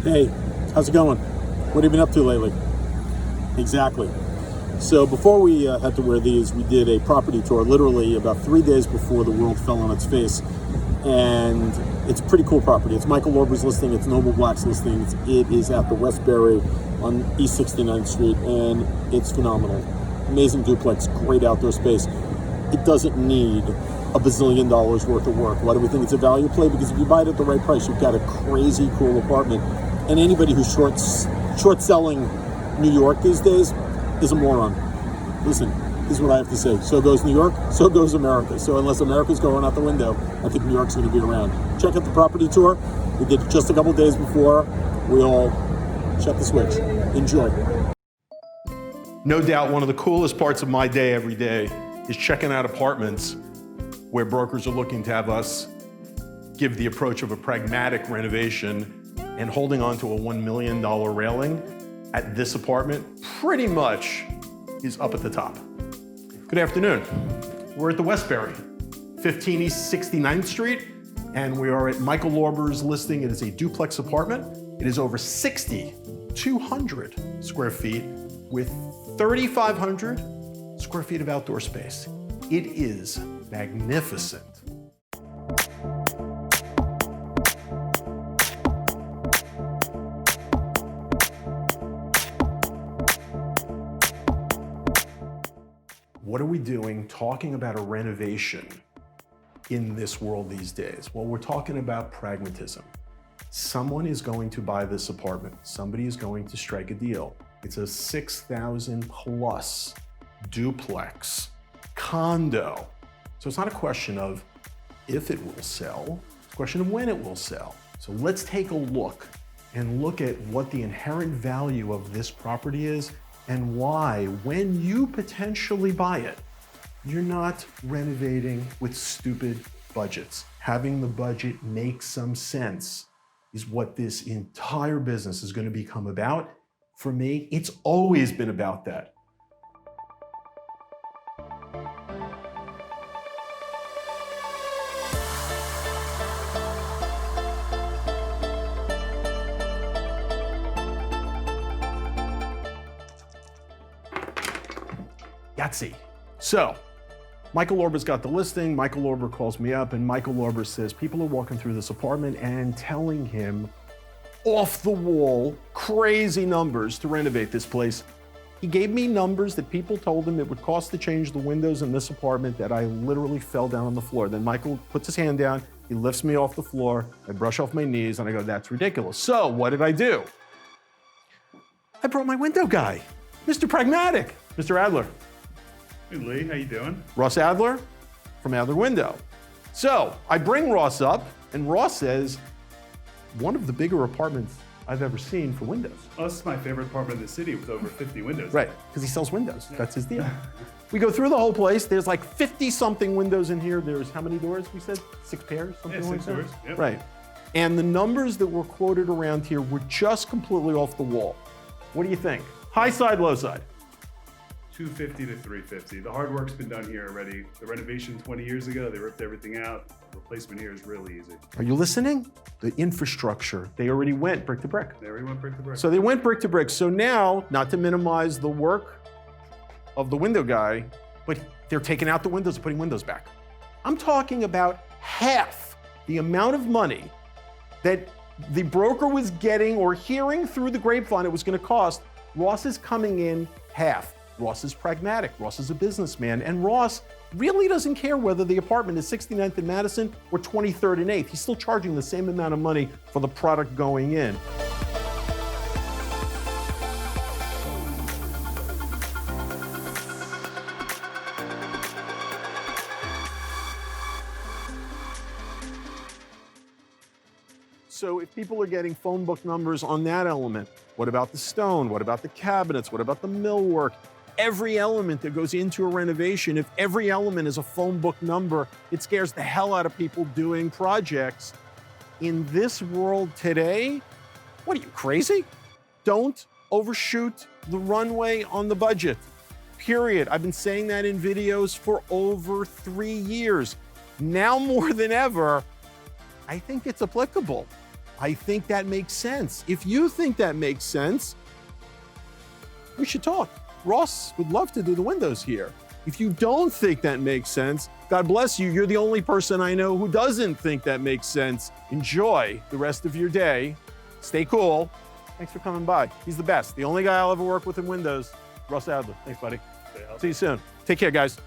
Hey, how's it going? What have you been up to lately? Exactly. So before we had to wear these, we did a property tour literally about 3 days before the world fell on its face. And it's a pretty cool property. It's Michael Lorber's listing, it's Noble Black's listing. It is at the Westbury on East 69th Street, and it's phenomenal. Amazing duplex, great outdoor space. It doesn't need a bazillion dollars worth of work. Why do we think it's a value play? Because if you buy it at the right price, you've got a crazy cool apartment. And anybody who's short selling New York these days is a moron. Listen, this is what I have to say. So goes New York, so goes America. So unless America's going out the window, I think New York's going to be around. Check out the property tour. We did it just a couple days before we all shut the switch. Enjoy. No doubt one of the coolest parts of my day every day is checking out apartments where brokers are looking to have us give the approach of a pragmatic renovation, and holding on to a $1 million railing at this apartment pretty much is up at the top. Good afternoon. We're at the Westbury, 15 East 69th Street, and we are at Michael Lorber's listing. It is a duplex apartment. It is over 6,200 square feet with 3,500 square feet of outdoor space. It is magnificent. What are we doing talking about a renovation in this world these days? Well, we're talking about pragmatism. Someone is going to buy this apartment. Somebody is going to strike a deal. It's a 6,000 plus duplex condo. So it's not a question of if it will sell, it's a question of when it will sell. So let's take a look at what the inherent value of this property is and why, when you potentially buy it, you're not renovating with stupid budgets. Having the budget make some sense is what this entire business is going to become about. For me, it's always been about that. Yahtzee. So, Michael Lorber's got the listing. Michael Lorber calls me up, and Michael Lorber says people are walking through this apartment and telling him off the wall, crazy numbers to renovate this place. He gave me numbers that people told him it would cost to change the windows in this apartment that I literally fell down on the floor. Then Michael puts his hand down, he lifts me off the floor, I brush off my knees, and I go, that's ridiculous. So what did I do? I brought my window guy, Mr. Pragmatic, Mr. Adler. Hey Lee, how you doing? Ross Adler from Adler Window. So I bring Ross up, and Ross says, one of the bigger apartments I've ever seen for windows. Oh, this is my favorite apartment in the city with over 50 windows. Right, because he sells windows. Yeah. That's his deal. We go through the whole place. There's like 50-something windows in here. There's how many doors, we said? 6 pairs, something like that? 6 doors, yep. Right. And the numbers that were quoted around here were just completely off the wall. What do you think? High side, low side? 250 to 350. The hard work's been done here already. The renovation 20 years ago, they ripped everything out. The replacement here is really easy. Are you listening? The infrastructure, they already went brick to brick. They already went brick to brick. So they went brick to brick. So now, not to minimize the work of the window guy, but they're taking out the windows and putting windows back. I'm talking about half the amount of money that the broker was getting or hearing through the grapevine it was going to cost. Ross is coming in half. Ross is pragmatic, Ross is a businessman, and Ross really doesn't care whether the apartment is 69th and Madison or 23rd and 8th. He's still charging the same amount of money for the product going in. So if people are getting phone book numbers on that element, what about the stone? What about the cabinets? What about the millwork? Every element that goes into a renovation, if every element is a phone book number, it scares the hell out of people doing projects. In this world today, what are you, crazy? Don't overshoot the runway on the budget, period. I've been saying that in videos for over 3 years. Now more than ever, I think it's applicable. I think that makes sense. If you think that makes sense, we should talk. Ross would love to do the windows here. If you don't think that makes sense, God bless you. You're the only person I know who doesn't think that makes sense. Enjoy the rest of your day. Stay cool. Thanks for coming by. He's the best. The only guy I'll ever work with in windows, Russ Adler. Thanks, buddy. See you soon. Take care, guys.